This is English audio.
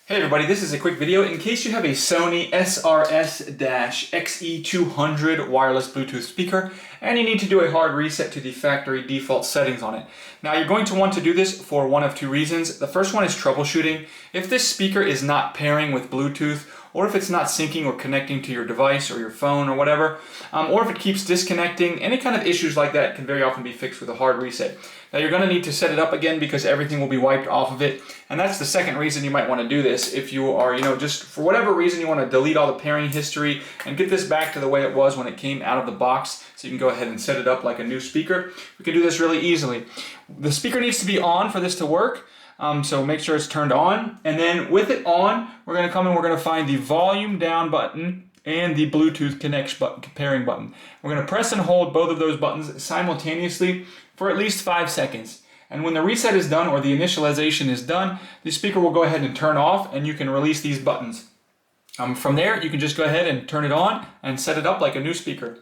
Hey everybody, this is a quick video in case you have a Sony SRS-XE200 wireless Bluetooth speaker and you need to do a hard reset to the factory default settings on it. Now you're going to want to do this for one of two reasons. The first one is troubleshooting. If this speaker is not pairing with Bluetooth, or if it's not syncing or connecting to your device or your phone or whatever, or if it keeps disconnecting, any kind of issues like that can very often be fixed with a hard reset. Now you're going to need to set it up again because everything will be wiped off of it, and that's the second reason you might want to do this. If you are, just for whatever reason you want to delete all the pairing history and get this back to the way it was when it came out of the box, so you can go ahead and set it up like a new speaker. We can do this really easily. The speaker needs to be on for this to work. So make sure it's turned on, and then with it on, we're going to come and we're going to find the volume down button and the Bluetooth pairing button. We're going to press and hold both of those buttons simultaneously for at least 5 seconds. And when the reset is done or the initialization is done, the speaker will go ahead and turn off and you can release these buttons. From there, you can just go ahead and turn it on and set it up like a new speaker.